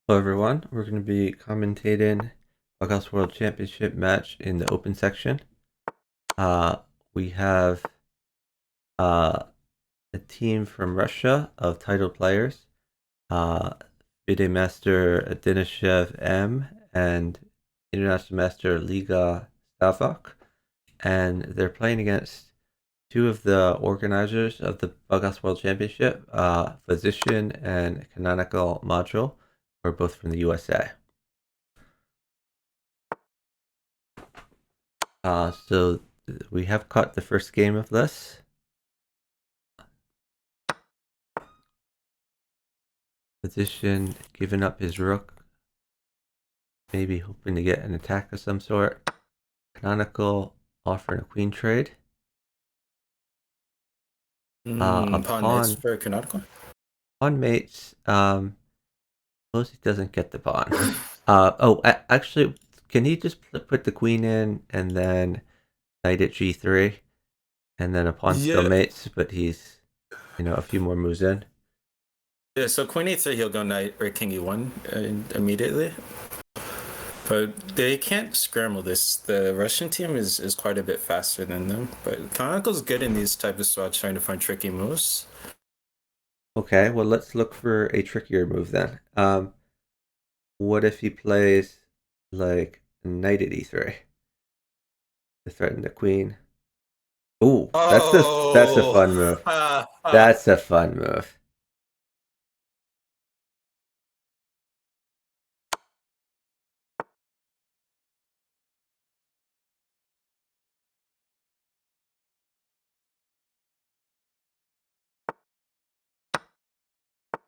Hello everyone, we're going to be commentating Bughouse World Championship match in the open section. We have a team from Russia of titled players, FIDE Master DenishevM and International Master Liga Stavok, and they're playing against two of the organizers of the Bughouse World Championship, Fuzzician and CanonicalModule, who are both from the USA. So we have caught the first game of this. Position giving up his rook, maybe hoping to get an attack of some sort. Canonical offering a queen trade. A Pawn mates pawn. for Canonical. Pawn mates. Suppose he doesn't get the pawn. Actually, can he just put the queen in and then knight at g3, and then a pawn still mates, but he's a few more moves in. Yeah, so queen e3, he'll go knight or king e1 immediately. But they can't scramble this. The Russian team is quite a bit faster than them. But Canonical's good in these type of spots, trying to find tricky moves. Okay, well let's look for a trickier move then. What if he plays like knight at e3 to threaten the queen? Ooh, that's a Oh, fun move. That's a fun move.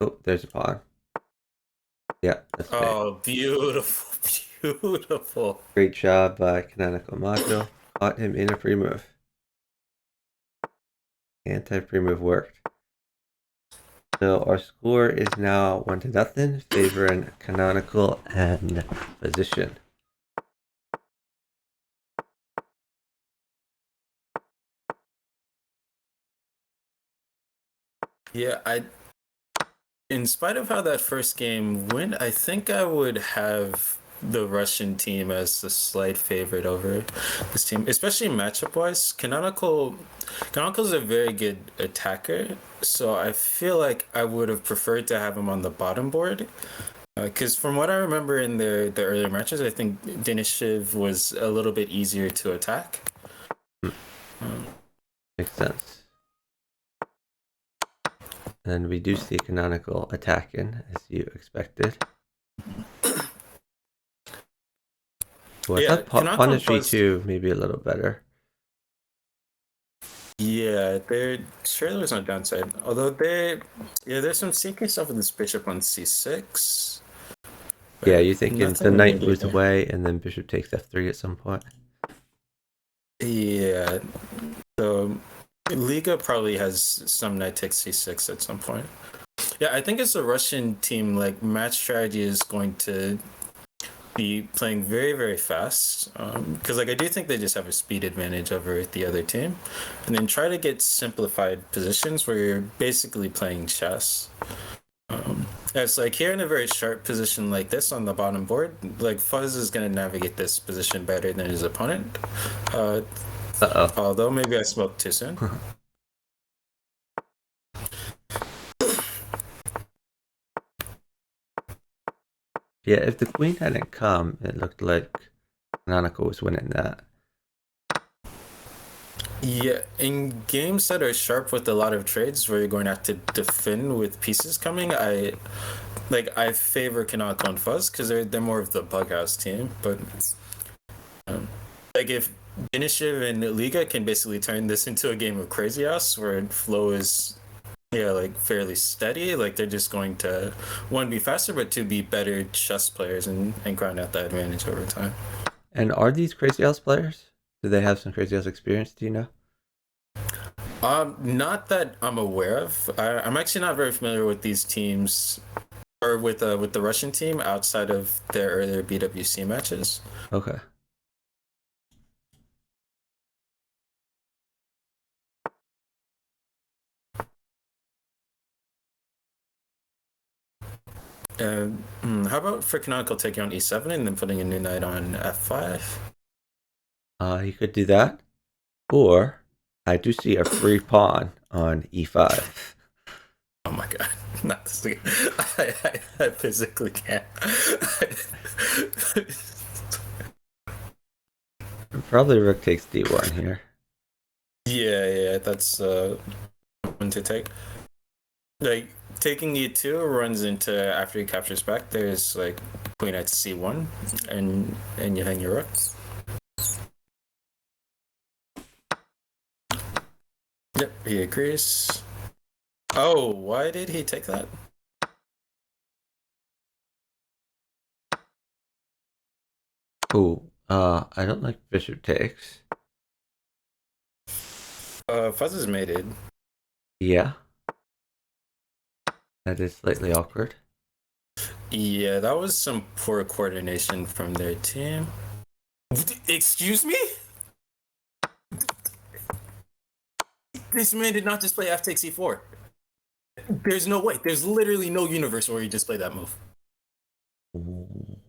Oh, there's a pawn. Yeah, that's me. Oh, beautiful, beautiful. Great job by CanonicalModule. Caught him in a free move. Anti-free move worked. So our score is now 1-0, favoring Canonical and Fuzzician. Yeah, in spite of how that first game went, I think I would have the Russian team as the slight favorite over this team, especially matchup wise. Canonical's a very good attacker, so I feel like I would have preferred to have him on the bottom board. Because from what I remember in the earlier matches, I think Denishev was a little bit easier to attack. Makes sense. And we do see Canonical attacking, as you expected. Well, I Yeah, thought pawn Canonical to g2 maybe a little better. Yeah, surely there's no downside. Although there's some sneaky stuff with this bishop on c6. Yeah, you're thinking the Nothing knight major moves there. away and then bishop takes f3 at some point. Yeah, so Liga probably has some knight takes c6 at some point. Yeah, I think it's a Russian team. Like match strategy is going to be playing very very fast because like I do think they just have a speed advantage over the other team, and then try to get simplified positions where you're basically playing chess. It's like here in a very sharp position like this on the bottom board, like Fuzz is going to navigate this position better than his opponent. Although maybe I spoke too soon. Yeah, if the queen hadn't come, it looked like Canonical was winning that. Yeah, in games that are sharp with a lot of trades where you're going to have to defend with pieces coming, I favor Canonical and Fuzz because they're more of the bug house team. But like if Denishev and Liga can basically turn this into a game of crazy house where flow is like fairly steady, like they're just going to one be faster, but two be better chess players and grind out that advantage over time. And are these Crazy House players? Do they have some Crazy House experience? Do you know? Not that I'm aware of. I'm actually not very familiar with these teams or with the Russian team outside of their earlier BWC matches. Okay. How about for Canonical taking on e7 and then putting a new knight on f5? You could do that. Or I do see a free pawn on e5. Oh my god. Not this again. I physically can't. Probably rook takes d1 here. Yeah, that's one to take. Like taking e2 runs into after he captures back. There's like queen at c1, and you hang your rook. Yep, he agrees. Oh, why did he take that? Ooh, I don't like bishop takes. Fuzz is mated. Yeah. That is slightly awkward. Yeah, that was some poor coordination from their team. Excuse me? This man did not just play f takes e4. There's no way. There's literally no universe where he just played that move.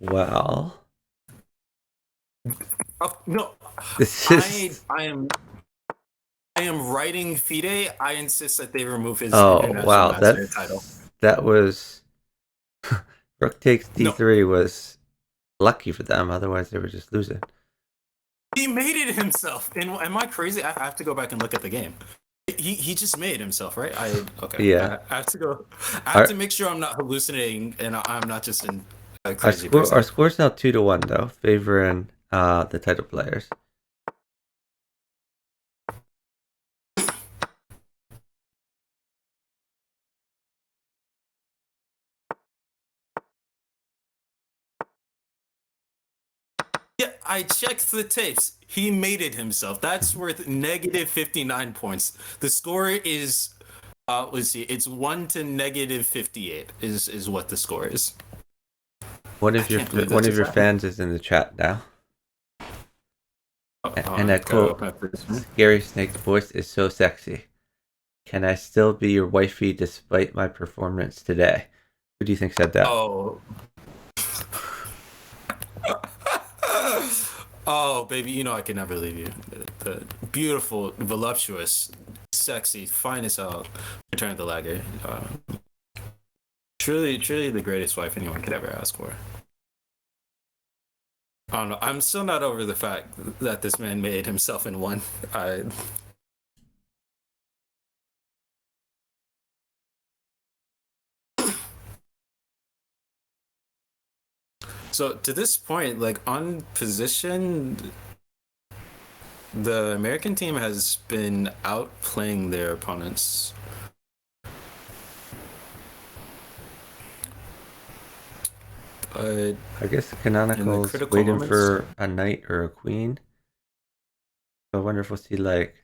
Well, Oh, no. this is. I am writing FIDE. I insist that they remove his Oh international wow, master title. that was. Rook takes No. d3 was lucky for them. Otherwise, they were just losing. He made it himself. And am I crazy? I have to go back and look at the game. He just made himself, right? Okay. Yeah. I have to go. I have to make sure I'm not hallucinating and I'm not just in a crazy Our score's now 2-1 though, favoring the title players. Yeah, I checked the tapes. He made it himself. That's worth negative 59 points. The score is let's see, it's 1 to negative 58 is what the score is. One of your fans is in the chat now. And I quote, "Scary Snake's voice is so sexy. Can I still be your wifey despite my performance today?" Who do you think said that? Oh. Oh, baby, you know I can never leave you. The beautiful, voluptuous, sexy, fine as hell Return of the Lagger. Truly the greatest wife anyone could ever ask for. I don't know. I'm still not over the fact that this man made himself in one. So to this point, like on position, the American team has been outplaying their opponents. But I guess Canonical's waiting for a knight or a queen. So I wonder if we'll see like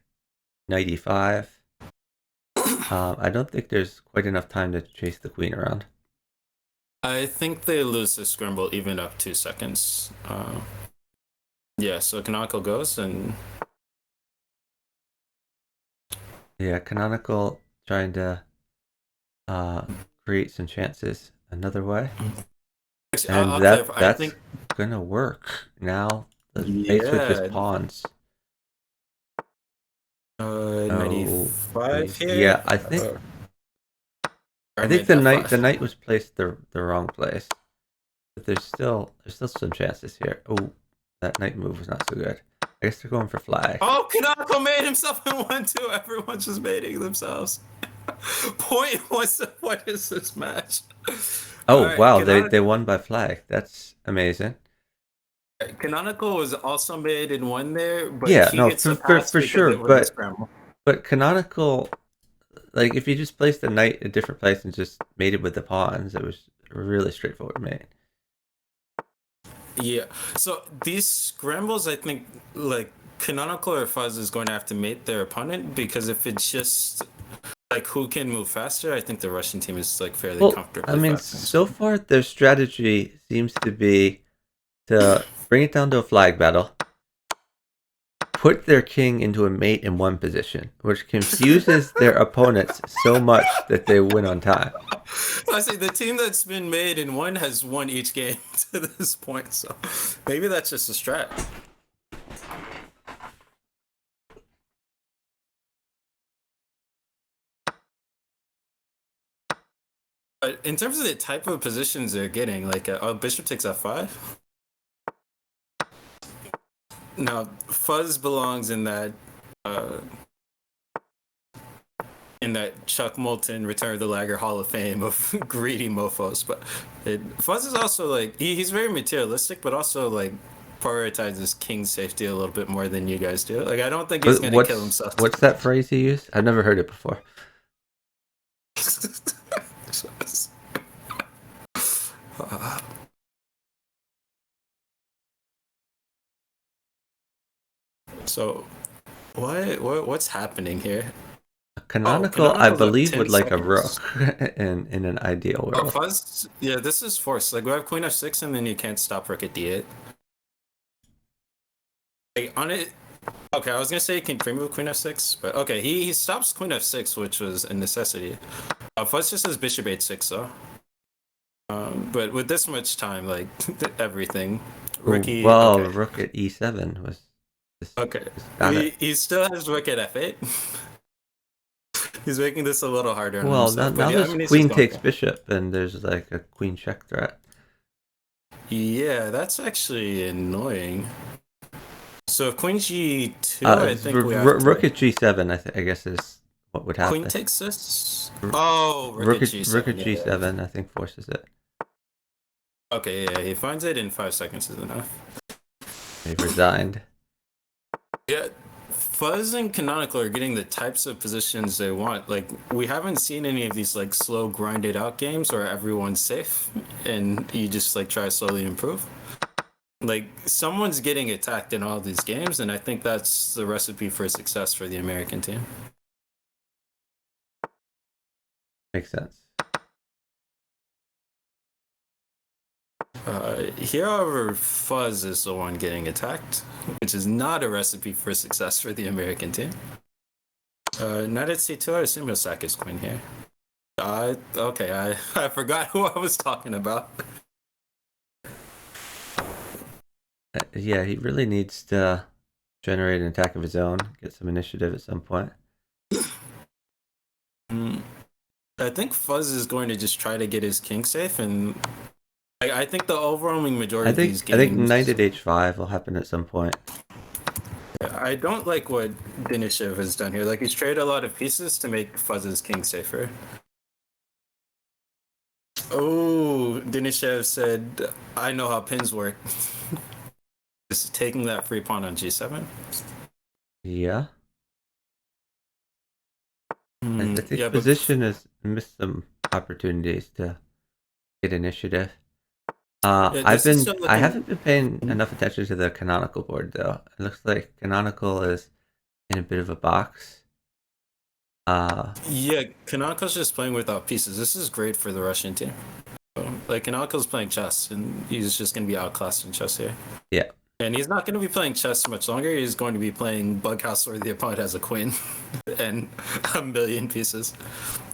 knight e5. I don't think there's quite enough time to chase the queen around. I think they lose the scramble even up 2 seconds. Yeah, so Canonical goes and... Yeah, Canonical trying to create some chances another way. And that's gonna work. Now the base with his pawns. 95 here? Yeah, I think the knight was placed the wrong place. But there's still some chances here. Oh, that knight move was not so good. I guess they're going for flag. Oh, Canonical made himself in 1-2. Everyone's just mating themselves. Point what is this match? Oh right, wow, they won by flag. That's amazing. Canonical was also made in one there, but yeah, no, for sure. But Canonical, like if you just placed the knight in a different place and just made it with the pawns, it was a really straightforward mate. Yeah. So these scrambles, I think, like Canonical or Fuzz is going to have to mate their opponent, because if it's just like who can move faster, I think the Russian team is like fairly comfortable. I mean, so far their strategy seems to be to bring it down to a flag battle, put their king into a mate in one position, which confuses their opponents so much that they win on time. I see the team that's been made in one has won each game to this point, so maybe that's just a strat. But in terms of the type of positions they're getting, like bishop takes f5. Now Fuzz belongs in that Chuck Moulton Return of the Lagger Hall of Fame of greedy mofos. But Fuzz is also like he's very materialistic, but also like prioritizes king safety a little bit more than you guys do. Like I don't think he's gonna kill himself. What's that phrase he used? I've never heard it before. So, what's happening here? Canonical, I believe, would like a rook in an ideal world. Oh, Fuzz? Yeah, this is forced. Like we have queen f6, and then you can't stop rook at d8. Like, on it. Okay, I was gonna say you can remove queen f6, but okay, he stops queen f6, which was a necessity. Fuzz just says bishop h6 though. But with this much time, like everything, Ricky. Well, okay. Rook at e7 was. Okay, he still has rook at f8. He's making this a little harder. Well, now there's queen takes bishop, and there's like a queen check threat. Yeah, that's actually annoying. So if queen g2, I think we have rook at g7. I guess is what would happen. Queen takes this. Oh, rook at g7. Rook at g7. I think forces it. Okay, yeah, he finds it in 5 seconds is enough. He resigned. Yeah, Fuzz and Canonical are getting the types of positions they want. Like, we haven't seen any of these, like, slow, grinded out games where everyone's safe and you just, like, try to slowly improve. Like, someone's getting attacked in all these games, and I think that's the recipe for success for the American team. Makes sense. Here, however, Fuzz is the one getting attacked, which is not a recipe for success for the American team. Knight at c2, I assume he'll sack his queen here. Okay, I forgot who I was talking about. Yeah, he really needs to generate an attack of his own, get some initiative at some point. I think Fuzz is going to just try to get his king safe, and I think the overwhelming majority of these games... I think knight at h5 will happen at some point. I don't like what Denishev has done here. Like, he's traded a lot of pieces to make Fuzz's king safer. Oh, Denishev said, I know how pins work. Just taking that free pawn on g7. Yeah. I think position has missed some opportunities to get initiative. I haven't been paying enough attention to the Canonical board though. It looks like Canonical is in a bit of a box. Yeah, Canonical's just playing without pieces. This is great for the Russian team. Like, Canonical's playing chess, and he's just going to be outclassed in chess here. Yeah. And he's not going to be playing chess much longer. He's going to be playing Bughouse where the opponent has a queen and a million pieces.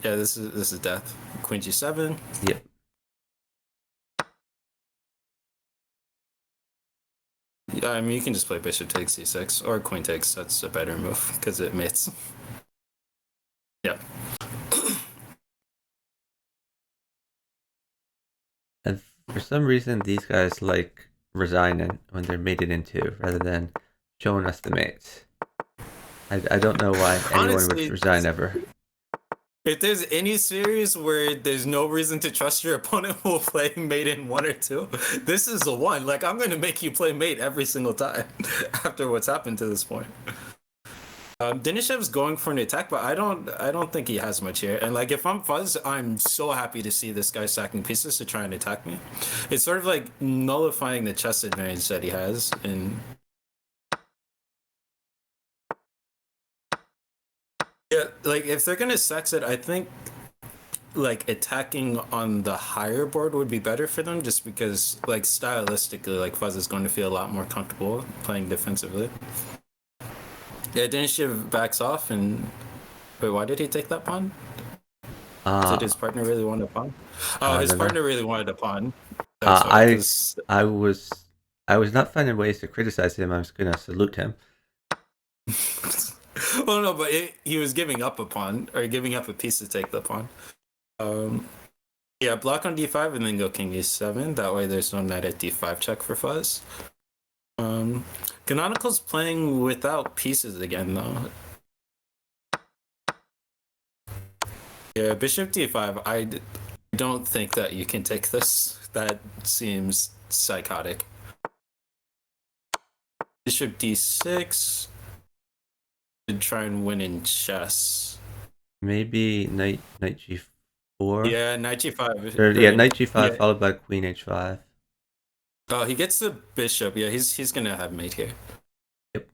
Yeah, this is death. Queen g7. Yep. Yeah, I mean, you can just play bishop takes c6 or queen takes. That's a better move because it mates. Yeah. And for some reason, these guys like resigning when they're mated into rather than showing us the mates. I don't know why anyone would resign ever. If there's any series where there's no reason to trust your opponent will play mate in 1 or 2, this is the one. Like, I'm going to make you play mate every single time after what's happened to this point. Denishev's going for an attack, but I don't think he has much here. And like, if I'm Fuzz, I'm so happy to see this guy sacking pieces to try and attack me. It's sort of like nullifying the chess advantage that he has. And yeah, like if they're gonna sex it, I think like attacking on the higher board would be better for them, just because like stylistically, like Fuzz is going to feel a lot more comfortable playing defensively. Yeah, Denishev backs off and wait, why did he take that pawn? Did his partner really want a pawn? Oh, I his don't know. partner really wanted a pawn. That's why. Because I was not finding ways to criticize him. I was gonna salute him. well, no, but he was giving up a pawn or giving up a piece to take the pawn. Yeah, block on d5 and then go king e7. That way, there's no knight at d5 check for Fuzz. Canonical's playing without pieces again, though. Yeah, bishop d5. I don't think that you can take this. That seems psychotic. Bishop d6. To try and win in chess. Maybe knight g4. Yeah, knight g5. Or, yeah, knight g5 yeah. followed by queen h5. Oh, he gets the bishop. Yeah, he's gonna have mate here. Yep.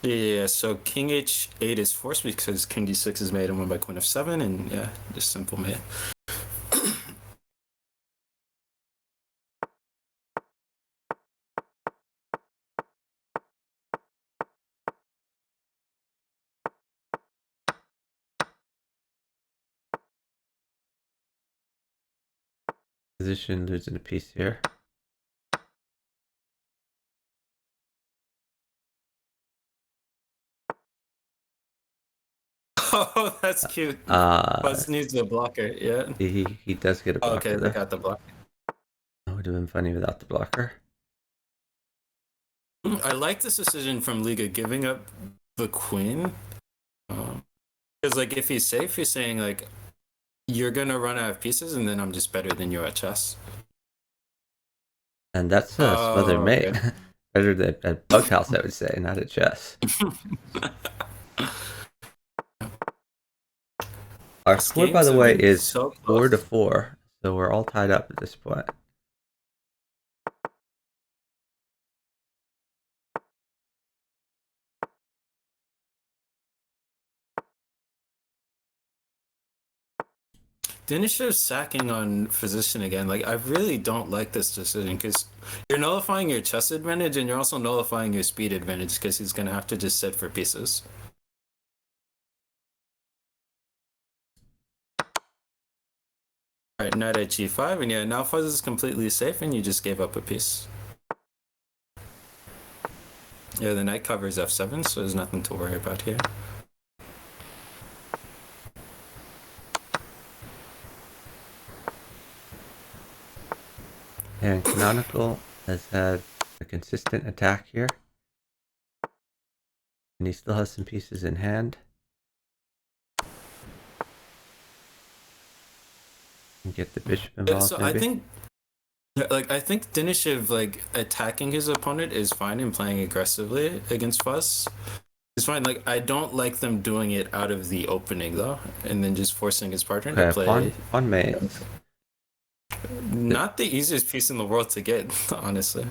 Yeah, so king h8 is forced because king d6 is made and won by queen f7, and yeah, just simple mate. Position losing a piece here. Oh, that's cute. Buzz needs a blocker, yeah. He does get a blocker. Okay, they got the blocker. That would have been funny without the blocker. I like this decision from Liga, giving up the queen. Because, like, if he's safe, he's saying, like, you're gonna run out of pieces, and then I'm just better than you at chess. And that's a smothered mate. Okay. Better than at Bughouse, I would say, not at chess. Our score, by the way, is so 4-4, so we're all tied up at this point. Denishev's sacking on Fuzzician again. Like, I really don't like this decision because you're nullifying your chess advantage and you're also nullifying your speed advantage because he's going to have to just sit for pieces. All right, knight at g5, and yeah, now Fuzz is completely safe and you just gave up a piece. Yeah, the knight covers f7, so there's nothing to worry about here. And Canonical has had a consistent attack here. And he still has some pieces in hand. And get the bishop involved. So maybe. I think Denishev, like, attacking his opponent is fine and playing aggressively against Fuzz. It's fine. Like, I don't like them doing it out of the opening though, and then just forcing his partner to play. Pawn mate. Not the easiest piece in the world to get, honestly.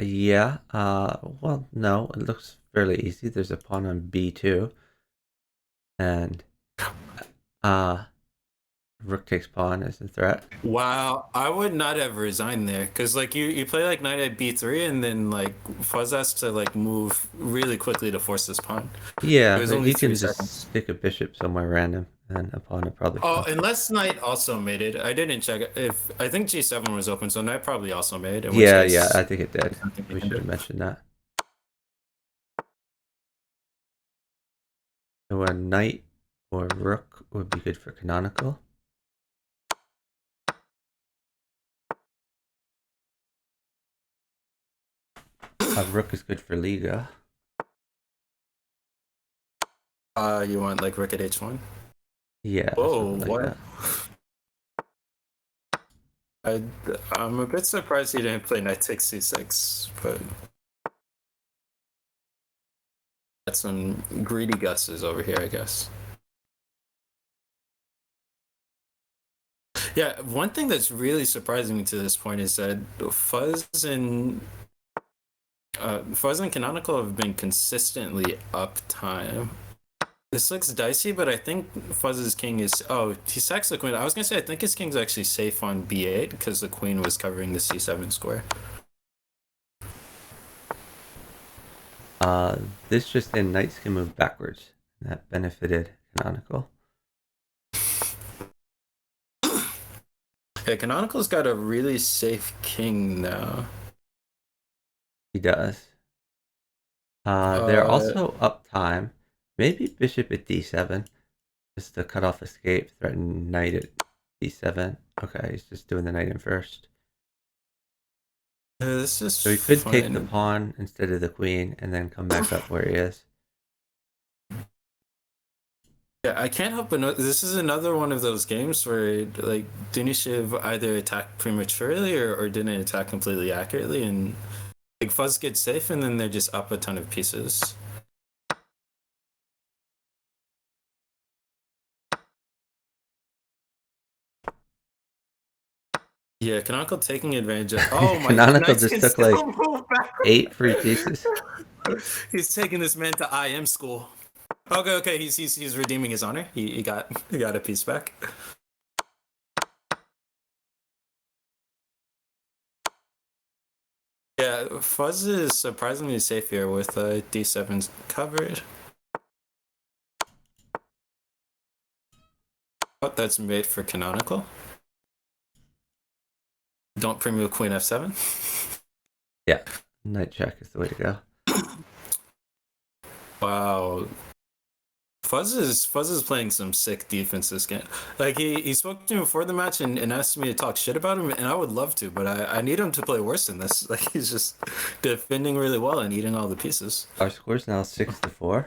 Yeah. Well, no, it looks fairly easy. There's a pawn on b2, and rook takes pawn as a threat. Wow, I would not have resigned there because, like, you play like knight at b3, and then like Fuzz has to like move really quickly to force this pawn. Yeah, but you can just stick a bishop somewhere random, and a pawn would probably. Oh, unless knight also mated. I didn't check if I think g7 was open, so knight probably also made. Yeah, I think it did. We should have mentioned that. So a knight or rook would be good for Canonical. A rook is good for Liga. You want like rook at h1? Yeah. Whoa, like what? I'm a bit surprised he didn't play knight takes c6, but that's some greedy gusses over here, I guess. Yeah, one thing that's really surprising me to this point is that Fuzz and Canonical have been consistently up time. This looks dicey, but I think Fuzz's king is... Oh, he sacks the queen. I was going to say, I think his king's actually safe on b8 because the queen was covering the c7 square. This just in, knights can move backwards. And that benefited Canonical. Yeah, Canonical's got a really safe king now. He does. They're also up time. Maybe bishop at d7. Just to cut off escape, threaten knight at d7. Okay, he's just doing the knight in first. This is So he could fine. take the pawn instead of the queen and then come back up where he is. Yeah, I can't help but notice this is another one of those games where like Denishev either attacked prematurely or didn't attack completely accurately, and like Fuzz gets safe and then they're just up a ton of pieces. Yeah, Canonical taking advantage of. Oh my! Canonical Knights just can took like still move backwards. 8 free pieces. He's taking this man to IM school. Okay. He's redeeming his honor. He got a piece back. Yeah, Fuzz is surprisingly safe here with D7's covered. Oh, that's made for Canonical. Don't premium Queen F7. Yeah, knight check is the way to go. Wow. Fuzz is playing some sick defense this game. Like he spoke to me before the match and asked me to talk shit about him, and I would love to, but I need him to play worse than this. Like he's just defending really well and eating all the pieces. Our score is now 6-4.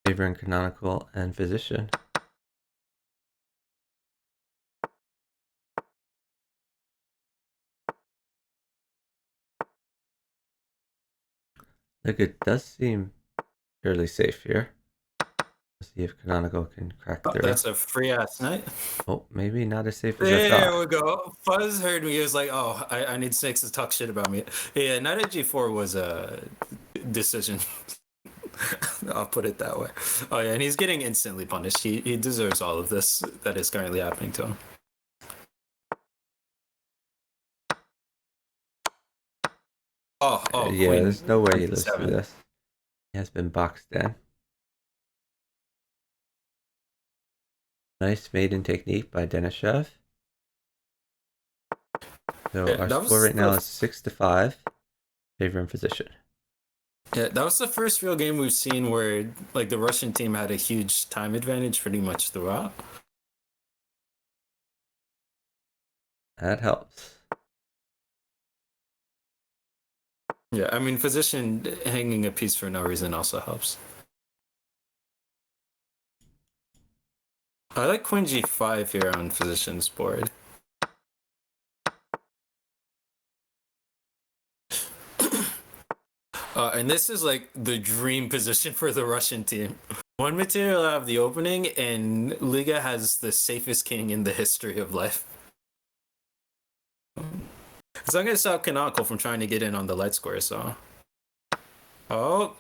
Favoring Canonical and Fuzzician. Look, it does seem fairly safe here. Let's see if Canonical can crack through. That's a free ass knight. Oh, maybe not as safe as I There thought. we go. Fuzz heard me. He was like, "Oh, I need Snakes to talk shit about me." Yeah, knight at G4 was a decision. I'll put it that way. Oh yeah, and he's getting instantly punished. He deserves all of this that is currently happening to him. Oh, Yeah, Queen. there's no way he lives 7. through this. He has been boxed in. Nice maiden technique by Denishev. So Yeah, our that score was right now is 6-5, favoring Fuzzician. Yeah, that was the first real game we've seen where like the Russian team had a huge time advantage pretty much throughout. That helps. Yeah, I mean, Fuzzician hanging a piece for no reason also helps. I like Queen G5 here on Fuzzician's board. And this is like the dream position for the Russian team. One material out of the opening, and Liga has the safest king in the history of life. So I'm gonna stop Canonical from trying to get in on the light square, so. Oh.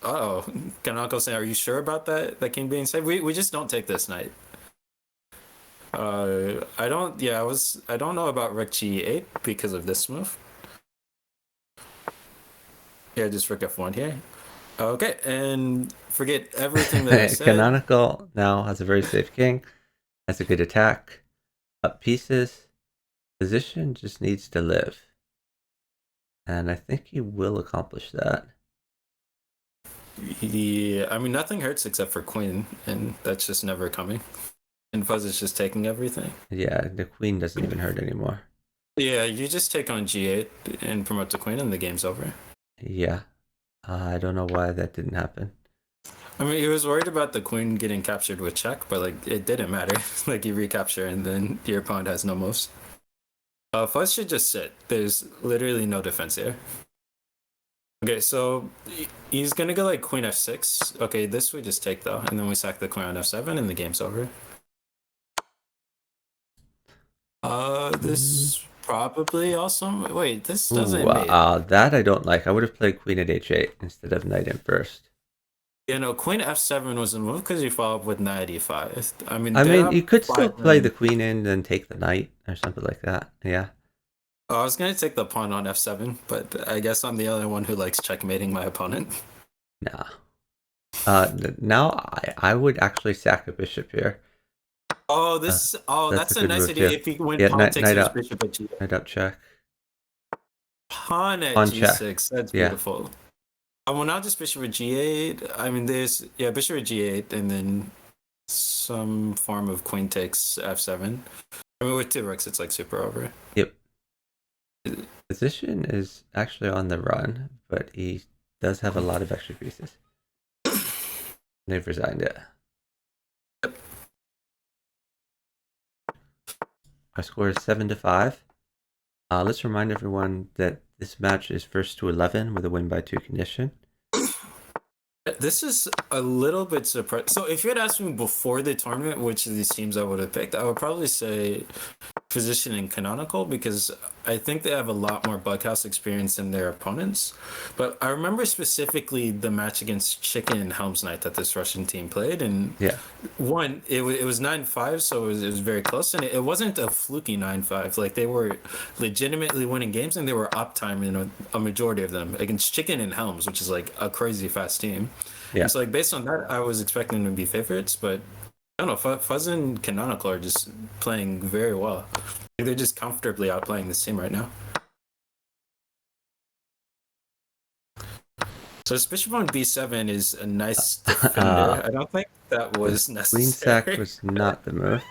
Uh-oh. Canonical saying, are you sure about that king being safe? We just don't take this knight. I don't know about Rook G8 because of this move. Yeah, just Rook F1 here. Okay, and forget everything that I said. Canonical now has a very safe king, has a good attack, up pieces. Fuzzician just needs to live. And I think he will accomplish that. I mean, nothing hurts except for Queen, and that's just never coming. And Fuzz is just taking everything. Yeah, the queen doesn't even hurt anymore. Yeah, you just take on G8 and promote the Queen, and the game's over. Yeah. I don't know why that didn't happen. I mean, he was worried about the Queen getting captured with check, but like it didn't matter. Like you recapture, and then your opponent has no moves. Fuzz should just sit. There's literally no defense here. Okay, so he's gonna go like Queen F6. Okay, this we just take though, and then we sack the Queen on F7, and the game's over. This probably also. Wait, this doesn't mate. That I don't like. I would have played Queen at H8 instead of Knight in first. You know, Queen F7 was a move because you follow up with Knight E5. I mean, you could still play the Queen in and take the Knight or something like that. Yeah. Oh, I was gonna take the pawn on f7, but I guess I'm the only one who likes checkmating my opponent. Nah. Now I would actually sack a bishop here. Oh, Uh, that's a that's a good nice move idea. too. If he went Yeah, pawn knight takes knight first, up, bishop at g8. knight up check. Pawn at Pawn check. g6. That's Yeah. beautiful. Well, now just bishop at g8. I mean, there's bishop at g8, and then some form of queen takes f7. I mean, with two rooks, it's like super over. Yep. Position is actually on the run, but he does have a lot of extra pieces. They've resigned it. Our score is 7-5. Let's remind everyone that this match is first to 11 with a win by 2 condition. This is a little bit surprising. So if you had asked me before the tournament which of these teams I would have picked, I would probably say Fuzzician and Canonical, because I think they have a lot more Bughouse experience than their opponents. But I remember specifically the match against Chicken and Helm's Knight that this Russian team played, and Yeah. it was 9-5, so it was very close, and it wasn't a fluky 9-5. Like, they were legitimately winning games, and they were uptime in a majority of them against Chicken and Helms, which is like a crazy fast team. Yeah. And so, like, based on that, I was expecting them to be favorites, but I don't know. Fuzz and Canonical are just playing very well. They're just comfortably outplaying this team right now. So this bishop on b7 is a nice defender. I don't think that was necessary. Queen sack was not the move.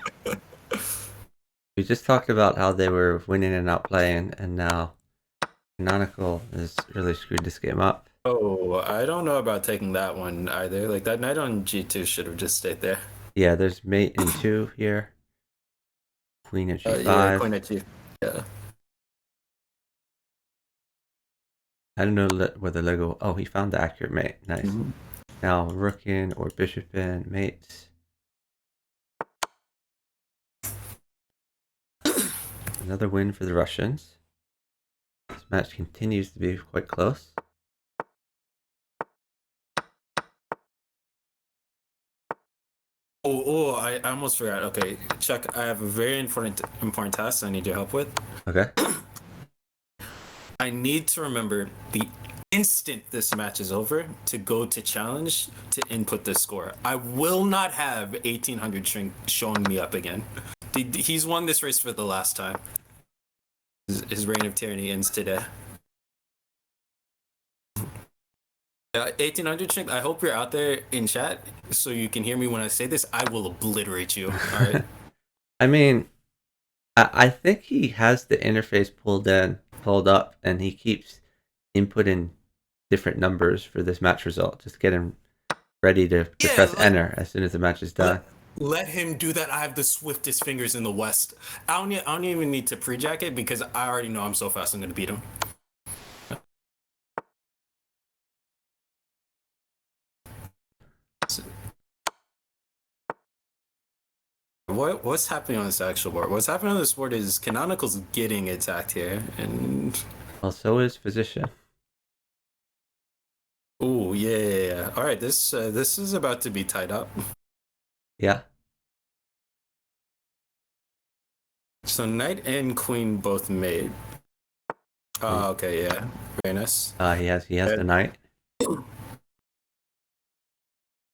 We just talked about how they were winning and outplaying, and now Canonical has really screwed this game up. Oh, I don't know about taking that one either. Like, that knight on g2 should have just stayed there. Yeah, there's mate in 2 here. Queen at g5. Yeah, queen at g. Yeah. I don't know whether Lego. Oh, he found the accurate mate. Nice. Mm-hmm. Now rook in or bishop in, mates. Another win for the Russians. This match continues to be quite close. Oh, I almost forgot. Okay, Chuck, I have a very important task I need your help with. Okay. I need to remember the instant this match is over to go to challenge to input the score. I will not have 1800 shrink showing me up again. He's won this race for the last time. His reign of tyranny ends today. 1800 shrink, I hope you're out there in chat so you can hear me when I say this. I will obliterate you. All right. I mean, I think he has the interface pulled up, and he keeps inputting different numbers for this match result. Just get him ready to press enter as soon as the match is done. Let him do that. I have the swiftest fingers in the West. I don't even need to pre-jack it because I already know I'm so fast I'm going to beat him. What's happening on this actual board? What's happening on this board is Canonical's getting attacked here, and Well, so is Fuzzician. Oh yeah. All right, this is about to be tied up. Yeah. So knight and queen both mate. Oh, okay, yeah, very nice. He has the knight.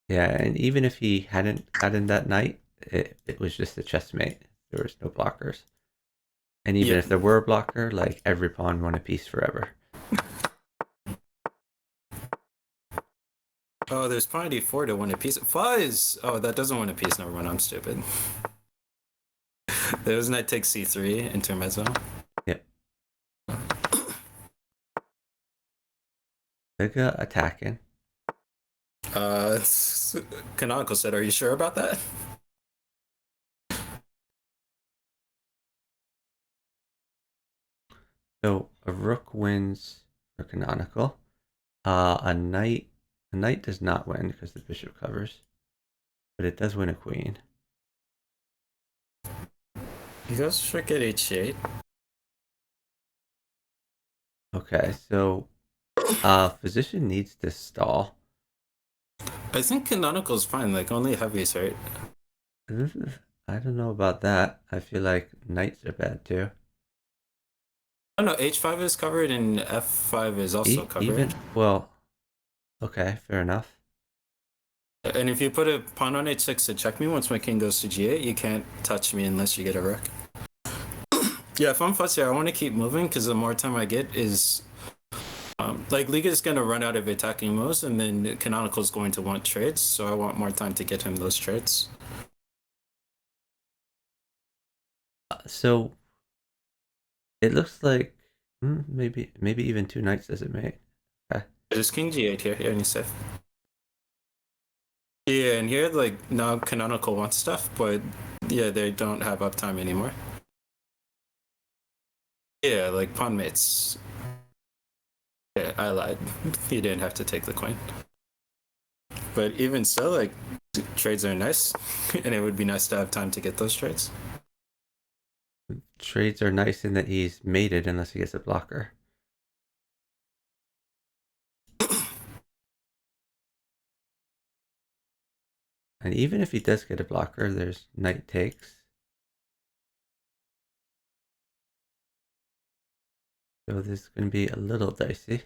Yeah, and even if he hadn't gotten that knight, it was just a chessmate. There was no blockers. And even if there were a blocker, like, every pawn won a piece forever. Oh, there's pawn d4 to win a piece. Fuzz! Oh, that doesn't win a piece. Never mind, I'm stupid. There was knight takes c3, intermezzo. Yep. Liga attacking. Canonical said, are you sure about that? So a rook wins for Canonical. A knight does not win because the bishop covers, but it does win a queen. He goes for at h8. Okay, so Fuzzician needs to stall. I think Canonical's fine, like only heavies, right? I don't know about that. I feel like knights are bad too. Oh no, h5 is covered and f5 is also covered. Well, okay, fair enough. And if you put a pawn on h6 to check me, once my king goes to g8, you can't touch me unless you get a rook. Yeah, if I'm fussy, I want to keep moving because the more time I get is like Liga is gonna run out of attacking moves, and then Canonical is going to want trades. So I want more time to get him those trades. So it looks like maybe even 2 knights doesn't make. Okay. There's king g8 here. Yeah, and he's safe. Yeah, and here like now Canonical wants stuff, but yeah, they don't have uptime anymore. Yeah, like pawn mates. Yeah, I lied. You didn't have to take the coin. But even so, like trades are nice, and it would be nice to have time to get those trades. Trades are nice in that he's mated unless he gets a blocker. And even if he does get a blocker, there's knight takes. So this is going to be a little dicey.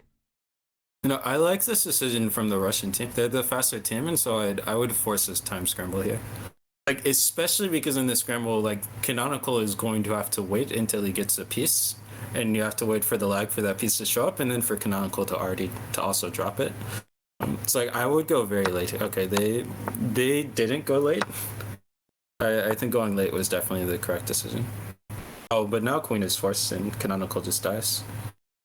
You know, I like this decision from the Russian team. They're the faster team, and so I would force this time scramble here. Like, especially because in the scramble, like, Canonical is going to have to wait until he gets a piece, and you have to wait for the lag for that piece to show up, and then for Canonical to also drop it. It's like, I would go very late. Okay, they didn't go late. I think going late was definitely the correct decision. Oh, but now Queen is forced, and Canonical just dies.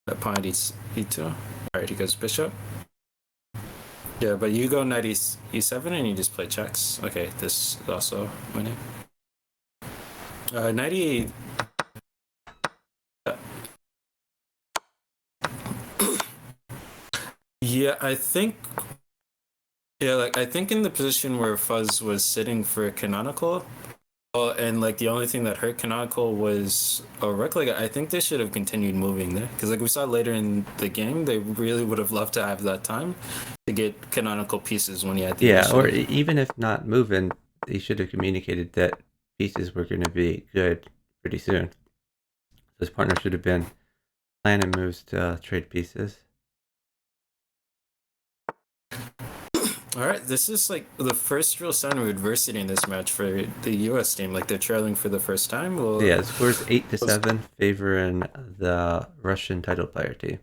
That pawn eats e2. Alright, he goes bishop. Yeah, but you go knight e7 and you just play checks. Okay, this is also winning. Knight e... Yeah, I think... Yeah, like, I think in the position where Fuzz was sitting for Canonical, and like the only thing that hurt Canonical was a rook. Like I think they should have continued moving there because like we saw later in the game, they really would have loved to have that time to get Canonical pieces when he had the initiative. Or even if not moving, they should have communicated that pieces were going to be good pretty soon. His partner should have been planning moves to trade pieces. All right, this is like the first real sign of adversity in this match for the U.S. team. Like they're trailing for the first time. Well, yeah, the score's 8-7, favoring the Russian title player team.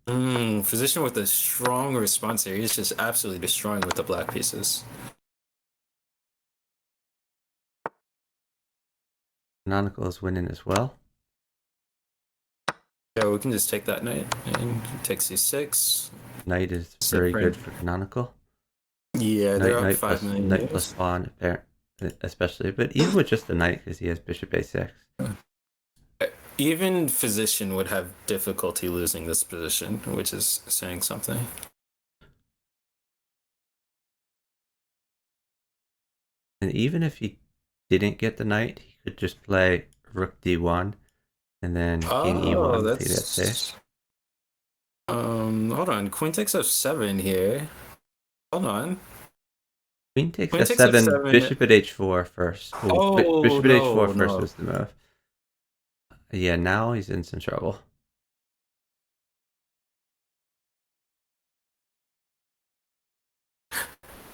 Fuzzician with a strong response here. He's just absolutely destroying with the black pieces. Canonical is winning as well. Yeah, we can just take that knight and take c6. Knight is very good for Canonical. Yeah, they're up 5 million. Knight plus pawn, especially, but even with just the knight, because he has bishop a6. Even Fuzzician would have difficulty losing this position, which is saying something. And even if he didn't get the knight, he could just play rook d1 and then king e1. That's safe. Hold on. Queen takes f7 here. Hold on. Queen takes f7, bishop at h4 first. Oh, bishop at h4 first was the move. Yeah, now he's in some trouble.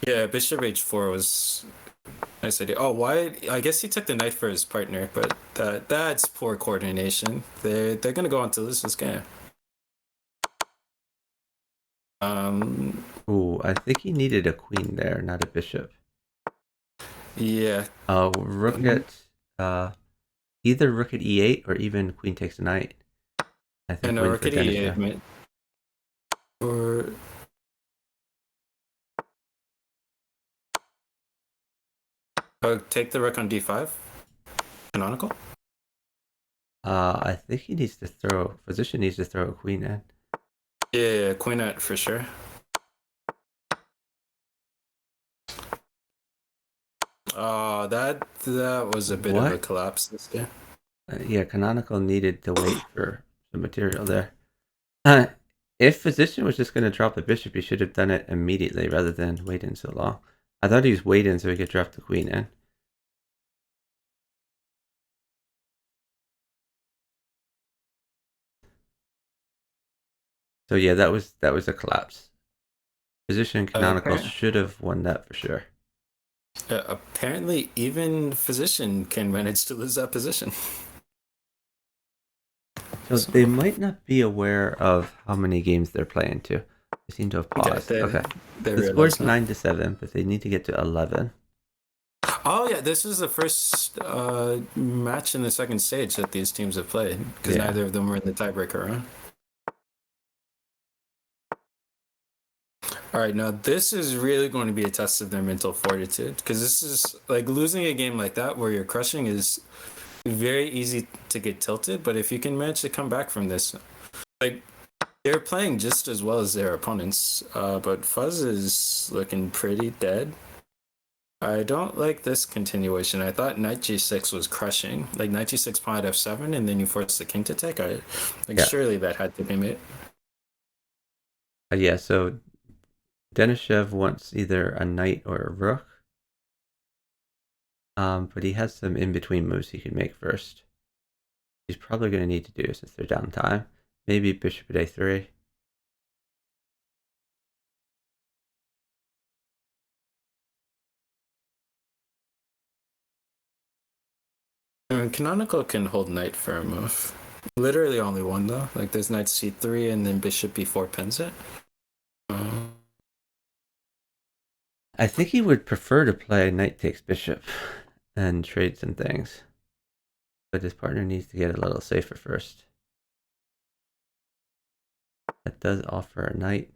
Yeah, bishop h4 was nice idea. Oh, why? I guess he took the knight for his partner, but that's poor coordination. They're gonna go on to lose this game. Ooh, I think he needed a queen there, not a bishop. Yeah. Rook at either rook at e8 or even queen takes a knight. I think rook at e8. Or take the rook on d5. Canonical. I think he needs to throw. Fuzzician needs to throw a queen in. Yeah, queen at for sure. Oh, that was a bit of a collapse this game. Yeah, Canonical needed to wait for some material there. If Fuzzician was just going to drop the bishop, he should have done it immediately rather than waiting so long. I thought he was waiting so he could drop the queen in. So yeah, that was a collapse. Fuzzician Canonical should have won that for sure. Apparently, even Fuzzician can manage to lose that position. So they might not be aware of how many games they're playing too. They seem to have paused. Okay. The score's 9-7, but they need to get to 11. Oh yeah, this is the first match in the second stage that these teams have played because neither of them were in the tiebreaker round. All right, now this is really going to be a test of their mental fortitude because this is like losing a game like that where you're crushing is very easy to get tilted, but if you can manage to come back from this, like they're playing just as well as their opponents, but Fuzz is looking pretty dead. I don't like this continuation. I thought knight g6 was crushing, like knight g6 pawn at f7, and then you force the king to take. Surely that had to be made. Yeah, so Denishev wants either a knight or a rook. But he has some in-between moves he can make first. He's probably going to need to do since they're down time. Maybe bishop at a3. Canonical can hold knight for a move. Literally only one though. Like there's knight c3 and then bishop b4 pins it. I think he would prefer to play knight takes bishop and trade some things. But his partner needs to get a little safer first. That does offer a knight.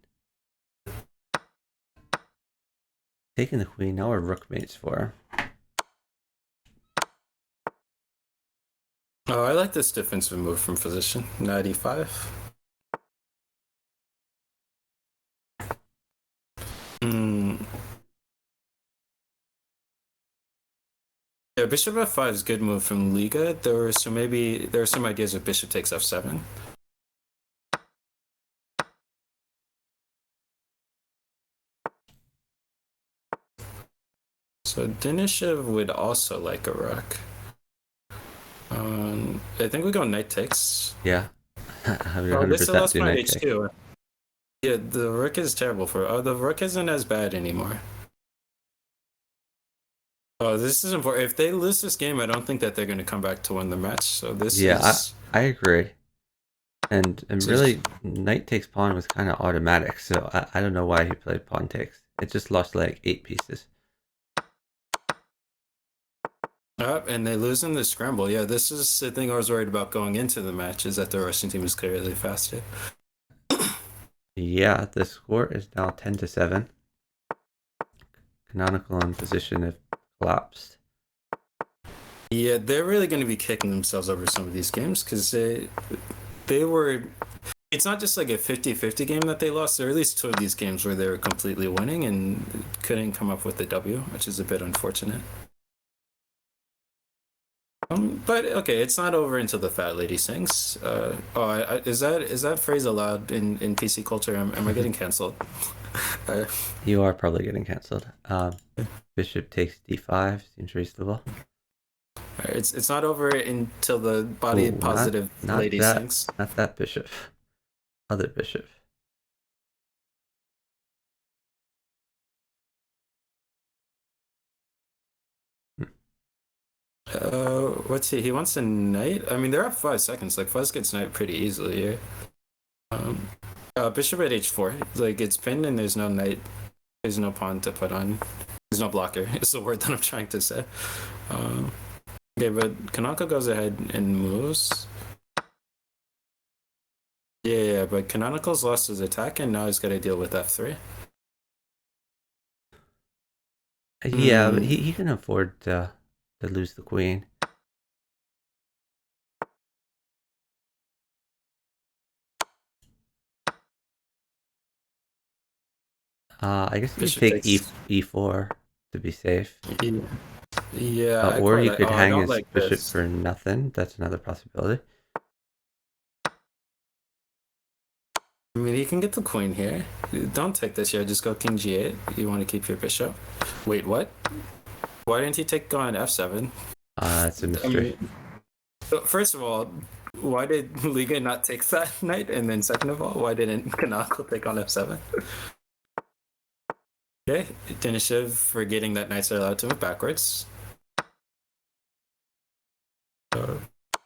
Taking the queen, now our rook mates for him. Oh, I like this defensive move from Fuzzician. Knight e5. Yeah, bishop f5 is a good move from Liga. There were some ideas of bishop takes f7. So Denishev would also like a rook. I think we go knight takes. Yeah. I would 100% do knight take. Yeah, the rook is terrible for. Oh, the rook isn't as bad anymore. Oh, this is important. If they lose this game, I don't think that they're going to come back to win the match. So this is... I agree. And really, knight takes pawn was kind of automatic, so I don't know why he played pawn takes. It just lost like 8 pieces. And they lose in the scramble. Yeah, this is the thing I was worried about going into the match, is that the Russian team is clearly faster. Yeah, the score is now 10-7. Canonical and Fuzzician have collapsed. Yeah, they're really going to be kicking themselves over some of these games because they were... It's not just like a 50-50 game that they lost. There are at least 2 of these games where they were completely winning and couldn't come up with the W, which is a bit unfortunate. But okay, it's not over until the fat lady sings. Is that phrase allowed in PC culture? Am I getting canceled? You are probably getting canceled. Bishop takes d5 seems reasonable. It's not over until the body positive not lady sings. Not that bishop. Other bishop. What's he? He wants a knight? I mean, they're up 5 seconds. Like, Fuzz gets knight pretty easily here. Bishop at h4. Like, it's pinned and there's no knight. There's no pawn to put on. There's no blocker. It's the word that I'm trying to say. Okay, but Canonical goes ahead and moves. Yeah, but Canonical's lost his attack and now he's got to deal with f3. Yeah, but he can afford to lose the queen. I guess you could take e4 to be safe. Yeah. Or you could hang his bishop for nothing. That's another possibility. I mean, you can get the queen here. Don't take this here. Just go king g8. You want to keep your bishop. Wait, what? Why didn't he take on f7? It's a mystery. I mean, first of all, why did Liga not take that knight? And then second of all, why didn't Canonical take on f7? Okay, Denishev forgetting that knights are allowed to move backwards. Yeah,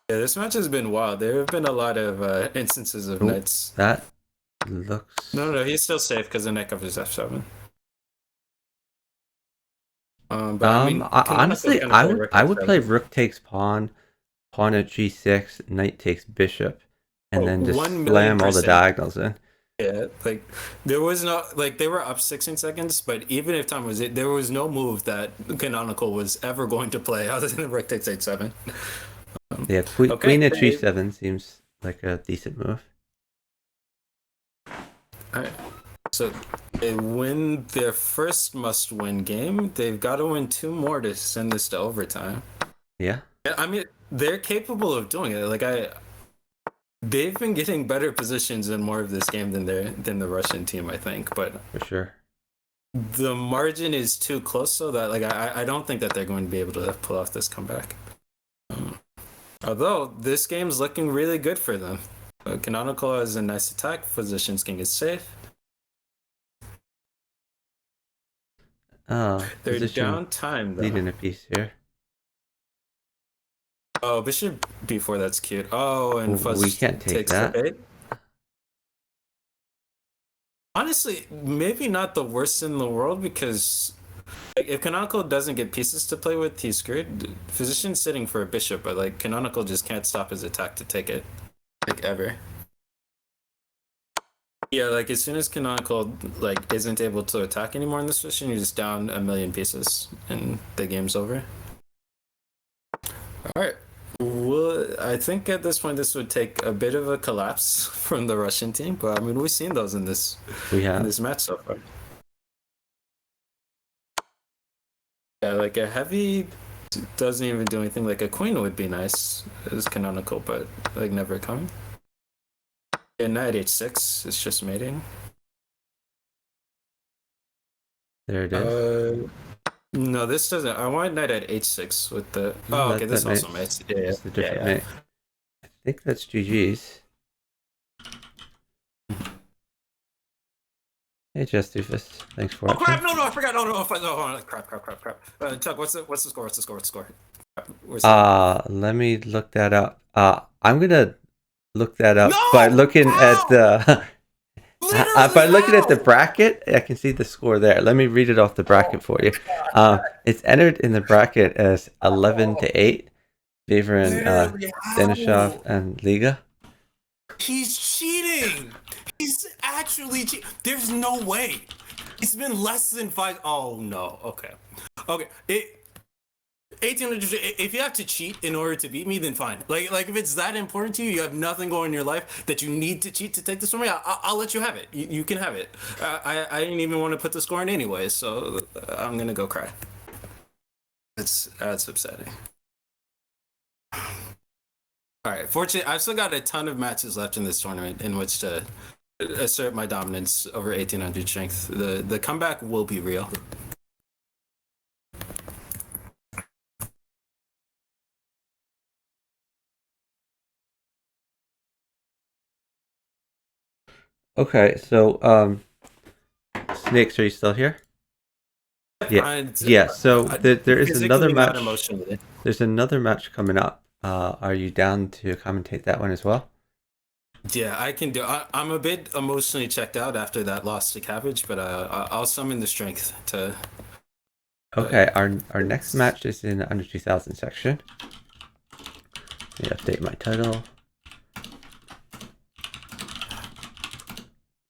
this match has been wild. There have been a lot of instances of knights. That looks... No, he's still safe because the knight covers f7. But I mean, honestly, I would play rook takes pawn, pawn at g6, knight takes bishop, and then just slam all the diagonals in. Yeah, like there was no they were up 16 seconds, but even if time was it, there was no move that Canonical was ever going to play other than the rook takes h7. Yeah, queen at g7 seems like a decent move. All right. So they win their first must-win game. They've got to win 2 more to send this to overtime. Yeah. I mean, they're capable of doing it. They've been getting better positions in more of this game than the Russian team, I think. But for sure, the margin is too close, so that I don't think that they're going to be able to pull off this comeback. Although this game's looking really good for them. Canonical has a nice attack. Fuzzician's king is safe. They're down time though. Leading a piece here. Oh, bishop b4, that's cute. Oh, and Fuzz we can't take that. Honestly, maybe not the worst in the world, because if Canonical doesn't get pieces to play with, he's screwed. Fuzzician's sitting for a bishop, but Canonical just can't stop his attack to take it, ever. Yeah, as soon as Canonical isn't able to attack anymore in this position, you're just down a million pieces and the game's over. All right. Well, I think at this point this would take a bit of a collapse from the Russian team, but I mean we've seen those in this match so far. Yeah, a heavy doesn't even do anything. A queen would be nice as Canonical, but never coming. Yeah, knight h6 is just mating. There it is. No, this doesn't. I want knight at h6 with the... Oh, okay, this also mates. Yeah, it's the different mate. I think that's GG's. Hey, Justifus. Thanks for watching. Oh, crap! No, I forgot. No, crap. Chuck, what's the score? Let me look that up. I'm gonna look that up by looking at the... by looking at the bracket, I can see the score there. Let me read it off the bracket for you. It's entered in the bracket as 11-8, favoring Denishev and Liga. He's cheating. He's actually cheating. There's no way. It's been less than 5. Oh no. Okay. 1800. If you have to cheat in order to beat me, then fine. If it's that important to you, you have nothing going in your life that you need to cheat to take this from me, I'll let you have it. You can have it. I didn't even want to put the score in anyway, so I'm gonna go cry. That's upsetting. All right. Fortunately, I've still got a ton of matches left in this tournament in which to assert my dominance over 1800 strength. The comeback will be real. Okay, so Snakes, are you still here? Yeah. So there is another match. There's another match coming up. Are you down to commentate that one as well? Yeah, I can do. I'm a bit emotionally checked out after that loss to Cabbage, but I'll summon the strength to. Okay, our next match is in the under 2000 section. Let me update my title.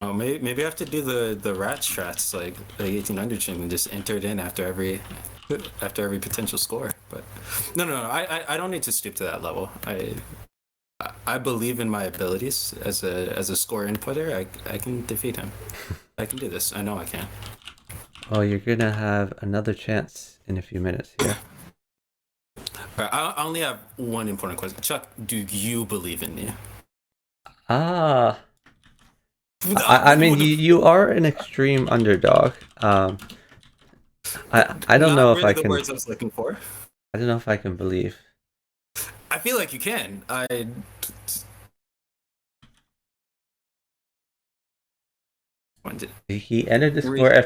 Oh, maybe I have to do the rat strats like 1800 and just enter it in after every potential score. But no, I don't need to stoop to that level. I believe in my abilities as a score inputter. I can defeat him. I can do this. I know I can. Oh, you're gonna have another chance in a few minutes here. All right, I only have one important question. Chuck, do you believe in me? I mean, you are an extreme underdog. I don't know if really I the can. words I was looking for. I don't know if I can believe. I feel like you can. He entered the Re- score